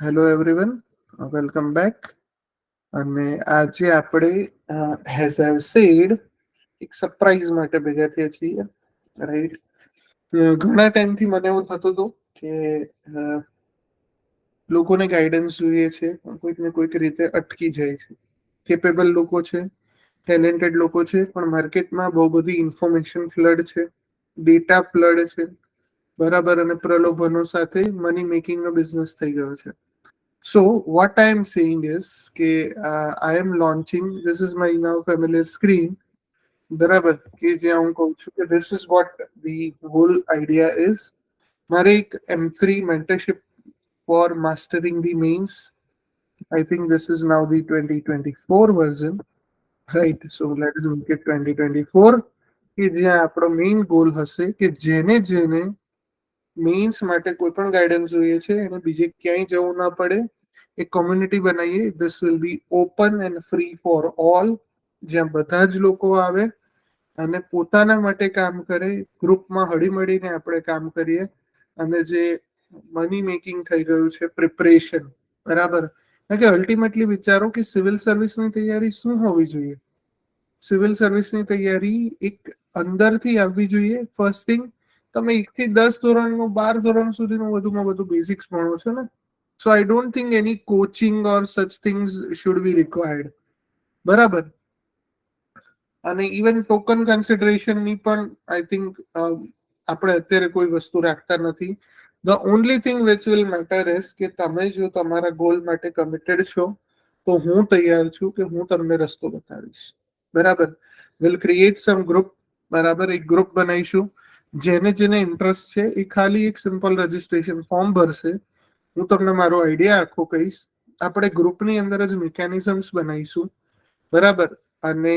Hello everyone, welcome back. અને આજે આપણે હેઝ આઈ સેડ એક સરપ્રાઈઝ માટે ભેગા થયા છીએ, રાઈટ? ઘણા ટાઈમથી મને એવું થતું હતું કે લોકોને ગાઈડન્સ જોઈએ છે, પણ કોઈક ને કોઈક રીતે અટકી જાય છે. કેપેબલ લોકો છે, ટેલેન્ટેડ લોકો છે, પણ માર્કેટમાં બહુ બધી ઇન્ફોર્મેશન ફ્લડ છે, ડેટા ફ્લડ છે, બરાબર, અને પ્રલોભનો સાથે મની મેકિંગ નો બિઝનેસ થઈ ગયો છે. So what I am saying is કે I am launching, this is my now familiar screen, બરાબર, કે જ્યાં હું કહું છું કે this is what the whole idea is. મારે એક M3 mentorship for mastering the mains. I think this is now the 2024 version, right? So let us make it 2024, કે જ્યાં આપણો મેઇન ગોલ હશે કે જેને જેને મેઇન્સ માટે કોઈ પણ ગાઈડન્સ જોઈએ છે એને બીજે ક્યાંય જવું ના પડે. એક કોમ્યુનિટી બનાવીએ. This will be open end free for all, જ્યાં બધા જ લોકો આવે અને પોતાના માટે કામ કરે, ગ્રુપમાં હળીમળીને આપણે કામ કરીએ. અને જે મની મેકિંગ થઈ ગયું છે પ્રિપરેશન, બરાબર, કે અલ્ટિમેટલી વિચારો કે સિવિલ સર્વિસની તૈયારી શું હોવી જોઈએ. સિવિલ સર્વિસની તૈયારી એક અંદરથી આવવી જોઈએ. ફર્સ્ટ થિંગ, તમે 1 થી 10 ધોરણનું 12 ધોરણ સુધીનું વધુમાં વધુ બેઝિક્સ ભણો છો ને, so I don't think any coaching or such things should be required, બરાબર. અને ઇવન ટોકન કન્સિડરેશનની પણ આઈ થિંક આપણે અત્યારે કોઈ વસ્તુ રાખતા નથી. The only thing which will matter is કે તમે જો તમારા ગોલ માટે કમિટેડ છો તો હું તૈયાર છું કે હું તમને રસ્તો બતાવીશ, બરાબર. વિલ ક્રિએટ સમ ગ્રુપ, બરાબર, એક ગ્રુપ બનાવીશું. જેને જેને ઇન્ટરેસ્ટ છે એ ખાલી એક સિમ્પલ રજીસ્ટ્રેશન ફોર્મ ભરશે. હું તમને મારો આઈડિયા આખો કહીશ. આપણે ગ્રુપની અંદર જ મિકેનિઝમ્સ બનાવીશું, બરાબર. અને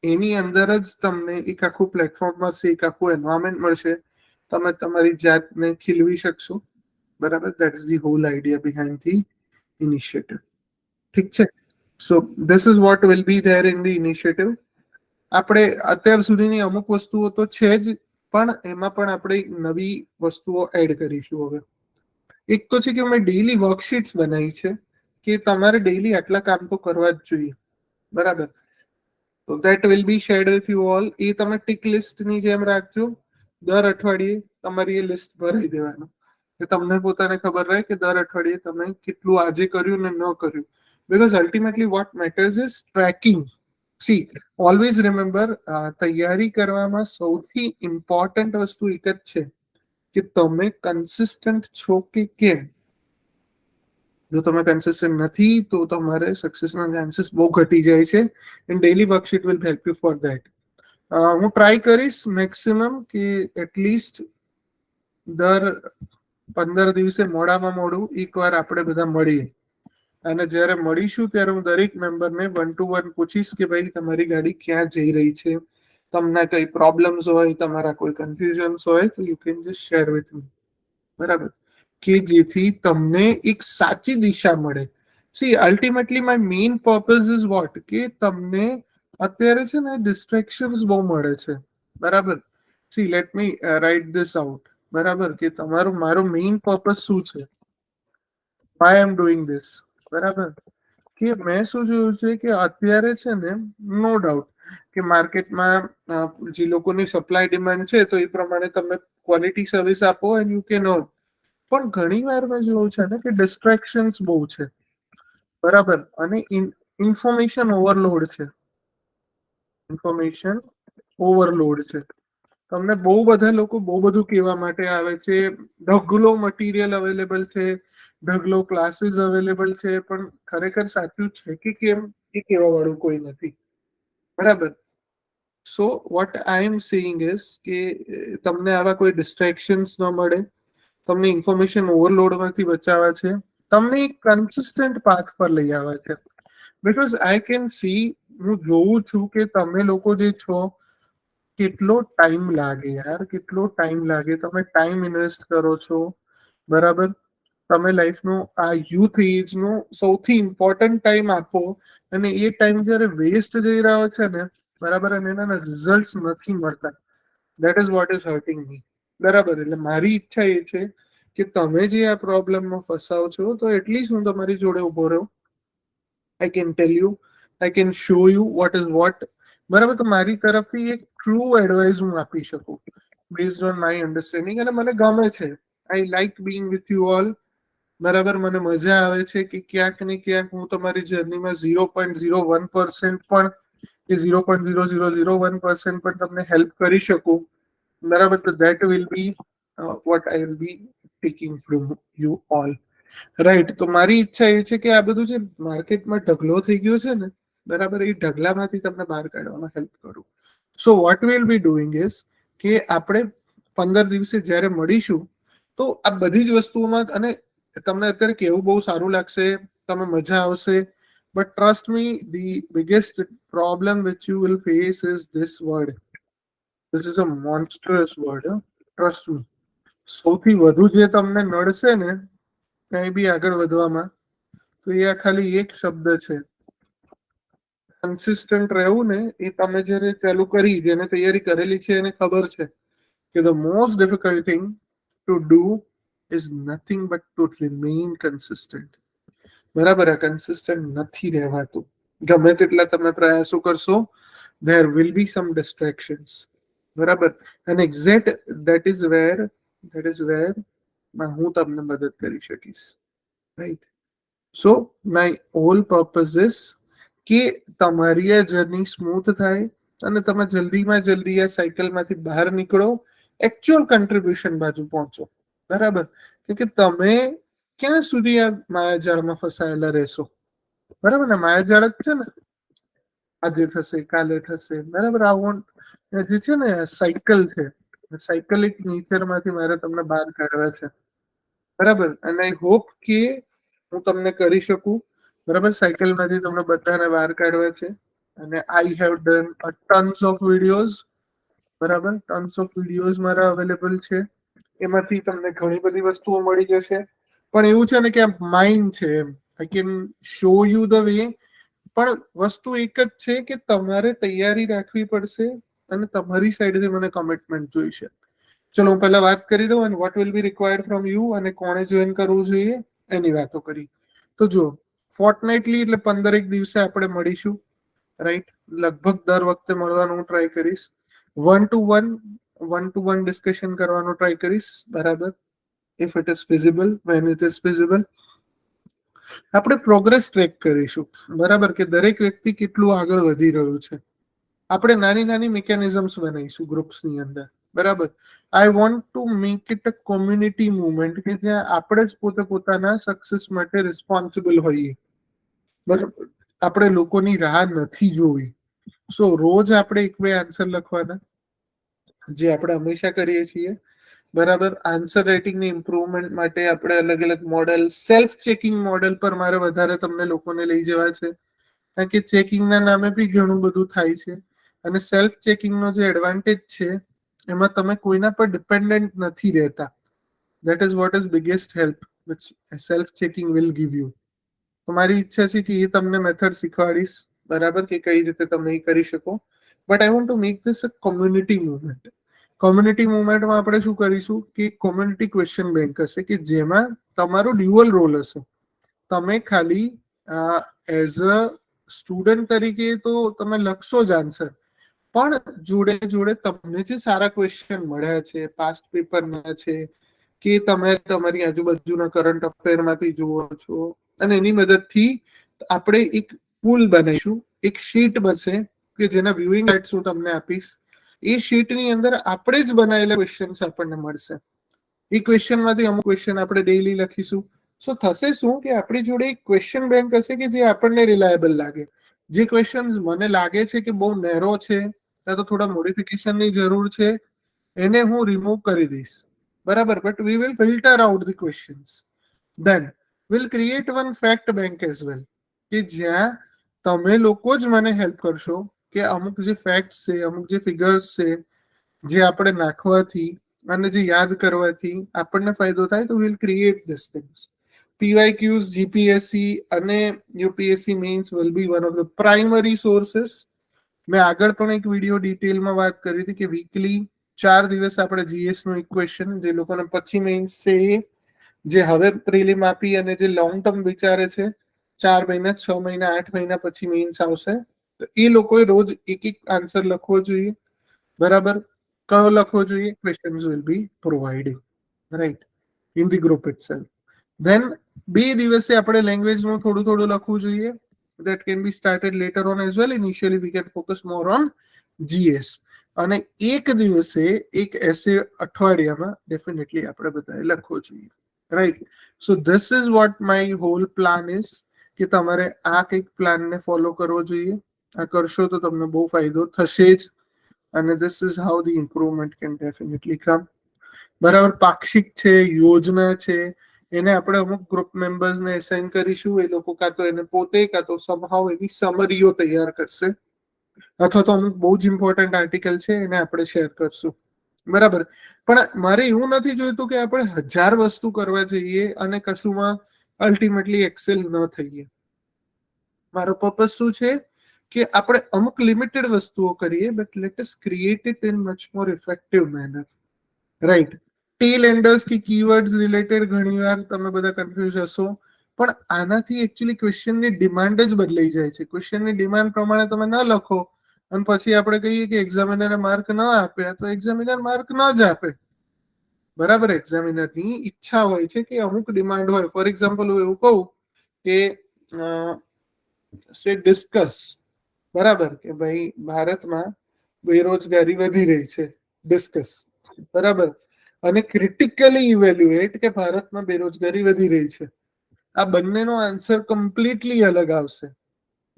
એની અંદર જ તમને એક આખું પ્લેટફોર્મ મળશે, એક આખું એન્વાયરમેન્ટ મળશે. તમે તમારી જાતને ખીલવી શકશો, બરાબર. That is the hall idea behind the initiative. ઠીક છે. સો this is what will be there in the initiative. આપણે અત્યાર સુધીની અમુક વસ્તુઓ તો છે જ, પણ એમાં પણ આપણે નવી વસ્તુઓ એડ કરીશું હવે. એક તો છે કે મેં ડેઈલી વર્કશીટ્સ બનાવી છે કે તમારે ડેઈલી આટલા કામ તો કરવા જ જોઈએ, બરાબર. તો that will be shared with you all. એ તમે ટિક લિસ્ટની જેમ રાખજો. દર અઠવાડિયે તમારી એ લિસ્ટ ભરાઈ દેવાનું, કે તમને પોતાને ખબર રહે કે દર અઠવાડિયે તમે કેટલું આજે કર્યું ને ન કર્યું. Because ultimately what matters is tracking. See, always remember, તૈયારી કરવામાં સૌથી ઇમ્પોર્ટન્ટ વસ્તુ એક જ છે કે તમે કન્સિસ્ટન્ટ છો કે કેમ. જો તમે કન્સિસ્ટન્ટ નથી તો તમારે સક્સેસના ચાન્સીસ બહુ ઘટી જાય છે. And daily worksheet will help you for that. હું ટ્રાય કરીશ મેક્સિમમ કે એટલીસ્ટ દર 15 દિવસે મોડામાં મોડું એકવાર આપણે બધા મળીએ. અને જ્યારે મળીશું ત્યારે હું દરેક મેમ્બરને 1 to 1 પૂછીશ કે ભાઈ તમારી ગાડી ક્યાં જઈ રહી છે, તમને કઈ પ્રોબ્લેમ્સ હોય, તમારા કોઈ કન્ફ્યુઝન્સ હોય તો you can just share with me, બરાબર. કે જેથી તમને એક સાચી દિશા મળે. C, ultimately my main purpose is what, કે તમને અત્યારે છે ને ડિસ્ટ્રેક્શન્સ બહુ મળે છે, બરાબર. See, let me write this out, બરાબર, કે તમારું મારો મેઇન પર્પઝ શું છે, why I am doing this, બરાબર. કે મેં શું જોયું છે કે અત્યારે છે ને, નો ડાઉટ કે માર્કેટમાં જે લોકોની સપ્લાય ડિમાન્ડ છે તો એ પ્રમાણે તમે ક્વોલિટી સર્વિસ આપો એન્ડ યુ કેન અર્ન. પણ ઘણી વાર મેં જોયું છે ને કે ડિસ્ટ્રેક્શન્સ બહુ છે, બરાબર. અને ઇન્ફોર્મેશન ઓવરલોડ છે. ઇન્ફોર્મેશન ઓવરલોડ છે. તમને બહુ બધા લોકો બહુ બધું કહેવા માટે આવે છે. ઢગલો મટીરિયલ અવેલેબલ છે, ઢગલો ક્લાસીસ અવેલેબલ છે, પણ ખરેખર સાચું છે કે કેમ એ કહેવા વાળું કોઈ નથી, બરાબર. So what I am saying is કે તમને આવા કોઈ ડિસ્ટ્રેક્શન્સ ન મળે, તમને ઇન્ફોર્મેશન ઓવરલોડમાંથી બચાવવા છે, તમને એક કન્સિસ્ટન્ટ પાથ પર લઈ આવ્યા છે. બીકોઝ આઈ કેન સી, હું જોઉં છું કે તમે લોકો જે છો, કેટલો ટાઈમ લાગે યાર, કેટલો ટાઈમ લાગે. તમે ટાઈમ ઇન્વેસ્ટ કરો છો, બરાબર. તમે લાઈફનો આ યુથ એજનો સૌથી ઇમ્પોર્ટન્ટ ટાઈમ આપો અને એ ટાઈમ જ્યારે વેસ્ટ જઈ રહ્યો છે ને, બરાબર, અને એના રિઝલ્ટ નથી મળતા. That is what is hurting me, બરાબર. એટલે મારી ઈચ્છા એ છે કે તમે જે આ પ્રોબ્લેમમાં ફસાવો છો તો એટલીસ્ટ હું તમારી જોડે ઉભો રહ્યો. I can tell you, I can show you what is what. બરાબર, તો મારી તરફથી એક ટ્રુ એડવાઇસ હું આપી શકું બેઝડ ઓન માય અન્ડરસ્ટેન્ડિંગ. અને મને ગમે છે, I like being with you all. બરાબર, મને મજા આવે છે કે ક્યાંક ને ક્યાંક હું તમારી જર્નીમાં 0.01% પણ કે 0.0001% પણ તમને હેલ્પ કરી શકું. બરાબર, તો that will B what I will be taking from you all. Right, તો મારી ઈચ્છા એ છે કે આ બધું જે માર્કેટમાં ઢગલો થઈ ગયો છે ને, બરાબર, એ ઢગલામાંથી તમને બહાર કાઢવામાં હેલ્પ કરું. So what will be doing is કે આપણે 15 દિવસે જ્યારે મળીશું તો આ બધી જ વસ્તુઓમાં, અને તમને અત્યારે કેવું બહુ સારું લાગશે, તમે મજા આવશે, but trust me, the biggest problem which you will face is this word. This is a monstrous word, trust me. સૌથી વધુ જે તમને નડશે ને કઈ બી આગળ વધવામાં, તો એ ખાલી એક શબ્દ છે, કન્સિસ્ટન્ટ રહેવું ને. એ તમે જ્યારે ચાલુ કરી, જેને તૈયારી કરેલી છે એને ખબર છે કે the most difficult thing to do is nothing but two remain consistent. બરાબર, આ કન્સિસ્ટન્ટ નથી રહેવાતું. ગમે તેટલા તમે પ્રયાસો કરશો, there will be some distractions. બરાબર, અને એક્ઝેક્ટ દેટ ઇઝ વેર હું તમને મદદ કરી શકીશ. Right, so my whole purpose is કે તમારી આ જર્ની સ્મૂથ થાય અને તમે જલ્દીમાં જલ્દી આ સાયકલમાંથી બહાર નીકળો, એકચ્યુઅલ કન્ટ્રીબ્યુશન બાજુ પહોંચો. બરાબર, કે તમે ક્યાં સુધી આ માયાજાળમાં ફસાયેલા રહેશો. બરાબર ને, માયાજાળ જ છે ને, આજે થશે કાલે થશે. બરાબર, આ વોન્ટ જે છે ને સાયકલ છે, સાયકલિક નેચરમાંથી મારે તમને બહાર કાઢવા છે. બરાબર, અને આઈ હોપ કે હું તમને કરી શકું. બરાબર, સાયકલમાંથી તમને બધાને બહાર કાઢવા છે. અને I have done a tons of videos. બરાબર, ટન્સ ઓફ વિડીયોઝ મારા અવેલેબલ છે. એમાંથી તમને ઘણી બધી વસ્તુઓ મળી જશે. પણ એવું છે ને કે આ માઇન્ડ છે, એમ I can show you the way. પણ વસ્તુ એક જ છે કે તમારે તૈયારી રાખવી પડશે અને તમારી સાઈડથી મને કમિટમેન્ટ જોઈશે. ચલો હું પહેલા વાત કરી દઉં, અને what will be required from you, અને કોણે જોઈન કરવું જોઈએ એની વાતો કરી. તો જો ફોર્ટનાઇટલી એટલે 15 દિવસે આપણે મળીશું. રાઈટ, લગભગ દર વખતે મળવાનું હું ટ્રાય કરીશ. વન ટુ વન ડિસ્કશન કરવાનું ટ્રાય કરીશ. બરાબર, if it is feasible, when it is feasible. આપણે પ્રોગ્રેસ ટ્રેક કરીશું. બરાબર, કે દરેક વ્યક્તિ કેટલું આગળ વધી રહ્યું છે. આપણે નાની નાની મિકેનિઝમ્સ બનાવીશું ગ્રુપ્સની અંદર. બરાબર, આઈ want to make it a community movement કે જ્યાં આપણે જ પોતે પોતાના સક્સેસ માટે રિસ્પોન્સિબલ હોઈએ. બરાબર, આપણે લોકોની રાહ નથી જોવી. સો રોજ આપણે એક બે આન્સર લખવાના, જે આપણે હંમેશા કરીએ છીએ. બરાબર, આન્સર રાઇટિંગની ઇમ્પ્રુવમેન્ટ માટે આપણે અલગ અલગ મોડેલ, સેલ્ફ ચેકિંગ મોડેલ પર મારે વધારે તમને લોકોને લઈ જવા છે. કારણ કે ચેકિંગના નામે બી ઘણું બધું થાય છે. અને સેલ્ફ ચેકિંગનો જે એડવાન્ટેજ છે એમાં તમે કોઈના પર ડિપેન્ડન્ટ નથી રહેતા. That is what is biggest help which self checking will give you. મારી ઈચ્છા છે કે એ તમને મેથડ શીખવાડીશ. બરાબર, કે કઈ રીતે તમે એ કરી શકો. But I want to make this a community movement. Community મુવમેન્ટમાં આપણે શું કરીશું કે કોમ્યુનિટી ક્વેશ્ચન બેંક હશે કે જેમાં તમારો ડ્યુઅલ રોલ હશે. તમે ખાલી એઝ અ સ્ટુડન્ટ તરીકે તો તમે લખશો જ આન્સર, પણ જોડે જોડે તમને જે સારા ક્વેશ્ચન મળ્યા છે, પાસ્ટ પેપરના છે, કે તમે તમારી આજુબાજુના કરંટ અફેરમાંથી જુઓ છો, અને એની મદદથી આપણે એક પુલ બનાવીશું, એક શીટ બનશે કે જેના વ્યુઇંગ રાઇટ્સ હું તમને આપીશ. એ શીટની અંદર આપણે જ બનાવેલા ક્વેશ્ચન્સ આપણને મળશે. એ ક્વેશ્ચનમાંથી અમુક ક્વેશ્ચન આપણે ડેઈલી લખીશું. સો થશે શું કે આપણી જોડે એક ક્વેશ્ચન બેંક હશે કે જે આપણને રિલાયેબલ લાગે. જે ક્વેશ્ચન મને લાગે છે કે બહુ નેરો છે, ત્યાં તો થોડા મોડિફિકેશનની જરૂર છે, એને હું રિમૂવ કરી દઈશ. બરાબર, but we will filter out the questions. Then will create one fact bank as well, કે જ્યાં તમે લોકો જ મને હેલ્પ કરશો કે અમુક જે ફેક્ટ્સ છે, અમુક જે ફિગર્સ છે, જે આપણે નાખવાથી અને જે યાદ કરવાથી આપણને ફાયદો થાય, તો will create this things. PYQs, GPSC અને UPSC means will be one of the primary sources. મેં આગળ પણ એક વિડીયો ડિટેલમાં વાત કરી હતી કે વીકલી 4 દિવસ આપણે જીએસ નું ઇક્વેશન જે લોકોને પછી મેઇન્સ છે જે હવે પ્રિલિમ આપી અને જે લોંગ ટર્મ વિચારે છે, 4 મહિના 6 મહિના 8 મહિના પછી મેઇન્સ આવશે, તો એ લોકોએ રોજ એક એક આન્સર લખવો જોઈએ. બરાબર. કયો લખવો જોઈએ? Questions will be providing, right, in the group itself. Then 2 દિવસે આપણે લેંગ્વેજનું થોડું થોડું લખવું જોઈએ. that can be started later on as well. Initially we can focus more on GS. અને એક દિવસે એક એસે અઠવાડિયામાં ડેફિનેટલી આપણે બધાએ લખવો જોઈએ, right. So this is what my whole plan is, કે તમારે આ કંઈક પ્લાનને ફોલો કરવો જોઈએ. આ કરશો તો તમને બહુ ફાયદો થશે જ. અને this is how the improvement can definitely come. બરાબર. પાક્ષિક છે, યોજના છે, એને આપણે અમુક ગ્રુપ મેમ્બર્સને એસાઇન કરીશું. એ લોકો કાં તો એને પોતે કાં તો સમહાવ એવી સમરીઓ તૈયાર કરશે, અથવા તો અમુક બહુ જ ઇમ્પોર્ટન્ટ આર્ટિકલ છે એને આપણે શેર કરશું. બરાબર. પણ મારે એવું નથી જોઈતું કે આપણે 1000 વસ્તુ કરવા જઈએ અને કશુંમાં અલ્ટિમેટલી એક્સેલ ન થઈએ. મારો પર્પસ શું છે કે આપણે અમુક લિમિટેડ વસ્તુઓ કરીએ, but let us create it in much more effective manner, right. Tell એન્ડર્સ કે કીવર્ડ્સ રિલેટેડ ઘણીવાર તમે બધા કન્ફ્યુઝ હશો, પણ આનાથી એકચ્યુઅલી ક્વેશ્ચનની ડિમાન્ડ જ બદલાઈ જાય છે. ક્વેશ્ચનની ડિમાન્ડ પ્રમાણે તમે ન લખો અને પછી આપણે કહીએ કે એક્ઝામિનરે માર્ક ન આપ્યા, તો એક્ઝામિનર માર્ક ન જ આપે. બરાબર. એક્ઝામિનરની ઈચ્છા હોય છે કે અમુક ડિમાન્ડ હોય. ફોર એક્ઝામ્પલ હું એવું કહું કે સે ડિસ્કસ, બરાબર, કે ભાઈ ભારતમાં બેરોજગારી વધી રહી છે, ડિસ્કસ, બરાબર, અને ક્રિટિકલી ઇવેલ્યુએટ કે ભારતમાં બેરોજગારી વધી રહી છે. આ બંનેનો આન્સર કમ્પ્લીટલી અલગ આવશે.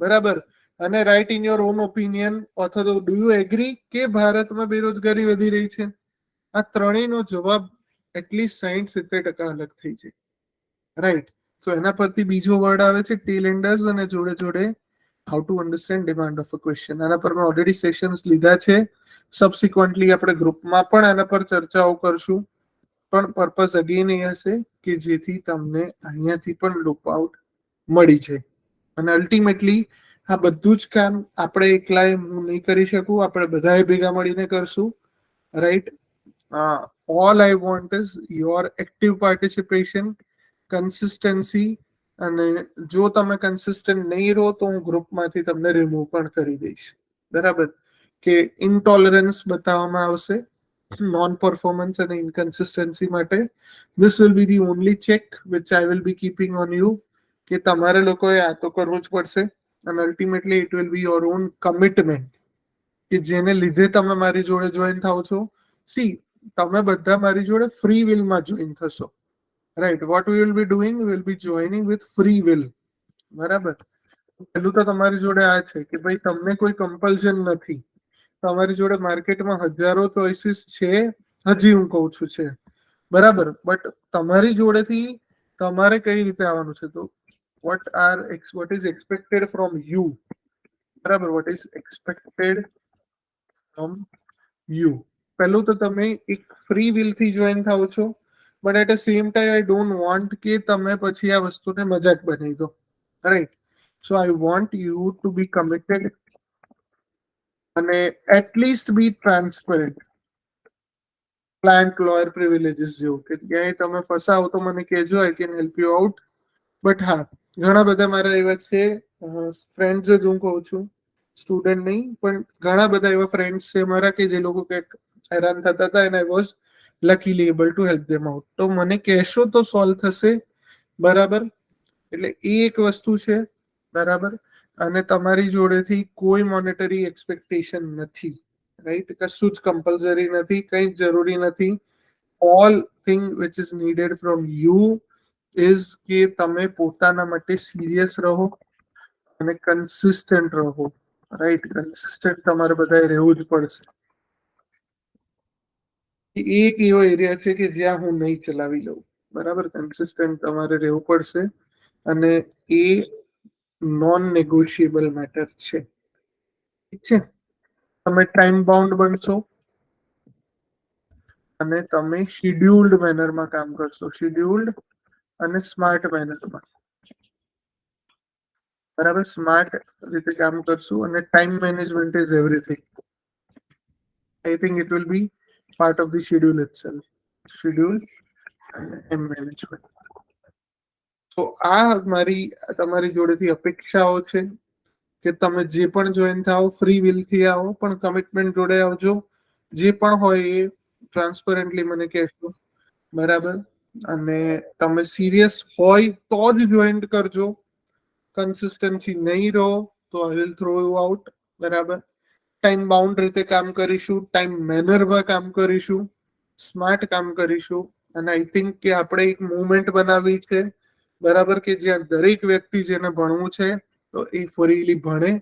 બરાબર. અને right in your own opinion, અથવા તો ડુ યુ એગ્રી કે ભારતમાં બેરોજગારી વધી રહી છે. આ ત્રણેયનો જવાબ એટલીસ્ટ 60-70% અલગ થઈ જાય, રાઈટ. સો એના પરથી બીજો વર્ડ આવે છે ટેલ એન્ડર્સ, અને જોડે જોડે how to understand demand of a question. આના પર મેં ઓલરેડી સેશન્સ લીધા છે. સબસિક્વન્ટલી આપણે ગ્રુપમાં પણ આના પર ચર્ચાઓ કરશું. પણ પર્પઝ અગેન એ હશે કે જેથી તમને અહીંયાથી પણ લુક આઉટ મળી જાય. અને અલ્ટિમેટલી આ બધું જ કામ આપણે એકલાએ હું નહીં કરી શકું, આપણે બધાએ ભેગા મળીને કરશું, right. All I want is your active participation, consistency. અને જો તમે કન્સિસ્ટન્ટ નહીં રહો તો હું ગ્રુપમાંથી તમને રિમૂવ પણ કરી દઈશ. બરાબર. કે ઇન્ટોલરન્સ બતાવવામાં આવશે નોન પરફોર્મન્સ અને ઇનકન્સિસ્ટન્સી માટે. This will be the only check which I will be keeping on you, કે તમારે લોકોએ આ તો કરવું જ પડશે. અને ultimately it will be your own commitment, કે જેને લીધે તમે મારી જોડે જોઈન થાવ છો. સી, તમે બધા મારી જોડે ફ્રી વિલમાં જોઈન થશો, right. What we will be doing, we will be joining with free will. બરાબર. પહેલું તો તમારી જોડે આ છે કે ભાઈ તમને કોઈ કમ્પલ્શન નથી. તમારી જોડે માર્કેટમાં હજારો ચોઇસીસ છે, હજી હું કહું છું છે, બરાબર. બટ તમારી જોડેથી તમારે કઈ રીતે આવવાનું છે, તો what is expected from you, બરાબર. what is expected from you. પહેલું તો તમે એક ફ્રી વિલ થી જોઈન થાવ છો, but at the same time I don't want કે તમે પછી આ વસ્તુને મજાક બનાવી દો, right. So I want you to be committed અને at least be transparent. Plant lawyer privileges જેવું, કે ક્યાંય તમે ફસાવો તો મને કહેજો, I can help you out. But હા, ઘણા બધા મારા એવા છે ફ્રેન્ડ્સ જ હું કહું છું, સ્ટુડન્ટ નહીં, પણ ઘણા બધા એવા ફ્રેન્ડ્સ છે મારા કે જે લોકો કંઈક હેરાન થતા હતા, and I was luckily able to help them out. તો મને કહેશો તો સોલ્વ થશે, બરાબર. એટલે એ એક વસ્તુ છે, બરાબર. અને તમારી જોડેથી કોઈ મોનેટરી એક્સપેક્ટેશન નથી, રાઈટ. કશું જ કમ્પલસરી નથી, કંઈ જ જરૂરી નથી. All thing which is needed from you is કે તમે પોતાના માટે સિરિયસ રહો અને કન્સિસ્ટન્ટ રહો, રાઈટ. કન્સિસ્ટન્ટ તમારે બધાએ રહેવું જ પડશે. એક એવો એરિયા છે કે જ્યાં હું નહીં ચલાવી લઉં, બરાબર. કન્સિસ્ટન્ટ તમારે રહેવું પડશે, અને એ નોન નેગોશિયેબલ મેટર છે, ઠીક છે. તમે ટાઈમ બાઉન્ડ બનશો અને તમે શિડ્યુલ્ડ મેનરમાં કામ કરશો, શિડ્યુલ્ડ અને સ્માર્ટ મેનરમાં, બરાબર. સ્માર્ટ રીતે કામ કરશું, અને time management is everything. I think it will be part of the schedule itself. Schedule and time management. તો આ મારી તમારી જોડેથી અપેક્ષાઓ છે કે તમે જે પણ જોઈન થાઓ ફ્રી વિલથી આવો, પણ કમિટમેન્ટ જોડે આવજો. જે પણ હોય એ ટ્રાન્સપરન્ટલી મને કહેશો, બરાબર? અને તમે સિરિયસ હોય તો જ જોઈન કરજો. કન્સિસ્ટન્સી નહીં રહો તો I will throw you out, બરાબર? ટાઈમ બાઉન્ડ રીતે કામ કરીશું, ટાઈમ મેનરમાં કામ કરીશું, સ્માર્ટ કામ કરીશું. અને આઈ થિંક કે આપણે એક મુવમેન્ટ બનાવી છે, બરાબર, કે જ્યાં દરેક વ્યક્તિ જેને ભણવું છે તો એ ફરીલી ભણે,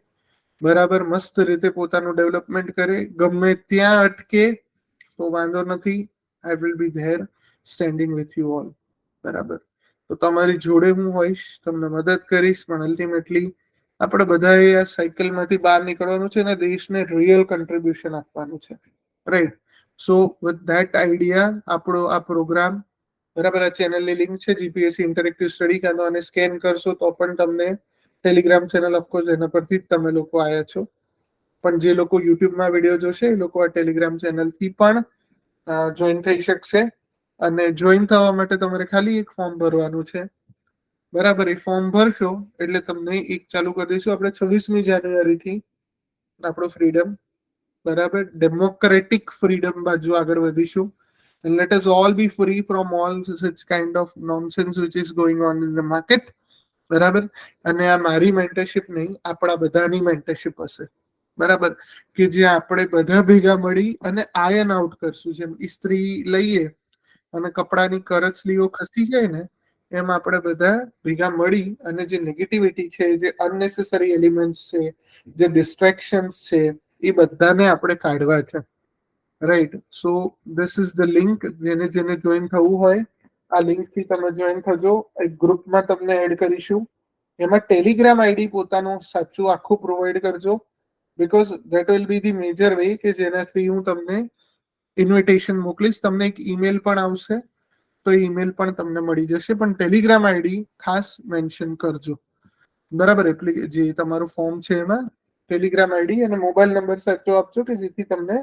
બરાબર, મસ્ત રીતે પોતાનું ડેવલપમેન્ટ કરે. ગમે ત્યાં અટકે તો વાંધો નથી, I will be there standing with you all, બરાબર? તો તમારી જોડે હું હોઈશ, તમને મદદ કરીશ, પણ અલ્ટિમેટલી આપણે બધાએ આ સાયકલમાંથી બહાર નીકળવાનું છે અને દેશને રિયલ કન્ટ્રીબ્યુશન આપવાનું છે, right? So with that idea આપણો આ પ્રોગ્રામ, બરાબર, આ ચેનલની લિંક છે જીપીએસસી ઇન્ટરેક્ટિવ સ્ટડી કાનો, અને સ્કેન કરશો તો પણ તમને ટેલિગ્રામ ચેનલ, ઓફકોર્સ એના પરથી જ તમે લોકો આવ્યા છો, પણ જે લોકો યુટ્યુબમાં વિડીયો જોશે એ લોકો આ ટેલિગ્રામ ચેનલથી પણ જોઈન થઈ શકશે. અને જોઈન થવા માટે તમારે ખાલી એક ફોર્મ ભરવાનું છે, બરાબર? એ ફોર્મ ભરશો એટલે તમને એક ચાલુ કરી દઈશું આપણે 26મી જાન્યુઆરીથી આપણો ફ્રીડમ, બરાબર, ડેમોક્રેટિક ફ્રીડમ બાજુ આગળ વધીશું. And let us all be free from all such kind of nonsense which is going on in the market, બરાબર? અને આ મારી મેન્ટરશિપ નહીં, આપણા બધાની મેન્ટરશિપ હશે, બરાબર, કે જે આપણે બધા ભેગા મળી અને આયન આઉટ કરશું. જેમ ઇસ્ત્રી લઈએ અને કપડાની કરચલીઓ ખસી જાય ને, એમ આપણે બધા ભેગા મળી અને જે નેગેટિવિટી છે, જે અનનેસેસરી એલિમેન્ટ્સ છે, જે ડિસ્ટ્રેક્શન્સ છે, એ બધાને આપણે કાઢવા છે, right? So this is the link. જેને જોઈન થવું હોય આ લિંકથી તમે જોઈન થજો. એક ગ્રુપમાં તમને એડ કરીશું, એમાં ટેલિગ્રામ આઈડી પોતાનું સાચું આખું પ્રોવાઈડ કરજો, because that will be the major way કે જેનાથી હું તમને ઇન્વિટેશન મોકલીશ. તમને એક ઈમેલ પણ આવશે, તો ઈમેલ પણ તમને મળી જશે, પણ ટેલિગ્રામ આઈડી ખાસ મેન્શન કરજો, બરાબર? એટલે જે તમારું ફોર્મ છે એમાં ટેલિગ્રામ આઈડી અને મોબાઈલ નંબર સાચો આપજો કે જેથી તમને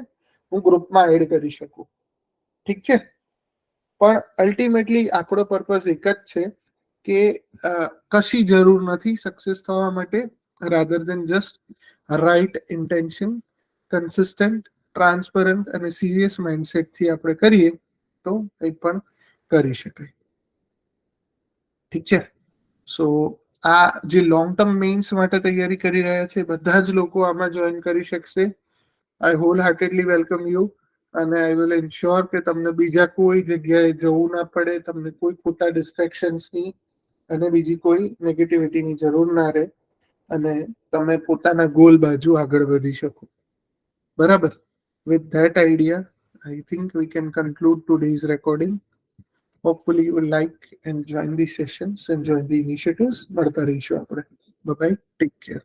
હું ગ્રુપમાં એડ કરી શકું, ઠીક છે? પણ અલ્ટિમેટલી આપણો પર્પઝ એક જ છે કે કશી જરૂર નથી સક્સેસ થવા માટે, રાધર દેન just right intention, consistent, transparent અને સિરિયસ માઇન્ડસેટથી આપણે કરીએ તો કંઈ પણ કરી શકાય, ઠીક છે? સો આ જે લોંગ ટર્મ મેઇન્સ માટે તૈયારી કરી રહ્યા છે બધા જ લોકો આમાં જોઈન કરી શકશે. આઈ હોલ હાર્ટેડલી વેલકમ યુ, અને આઈ વિલ એન્શ્યોર કે તમને બીજા કોઈ જગ્યાએ જવું ના પડે, તમને કોઈ ખોટા ડિસ્ટ્રેક્શન્સની અને બીજી કોઈ નેગેટિવિટીની જરૂર ના રહે, અને તમે પોતાના ગોલ બાજુ આગળ વધી શકો, બરાબર? With that idea I think we can conclude today's recording. Hopefully you will like and join the sessions and join the initiatives. મળતા રહીશું આપણે. Bye bye. Take care.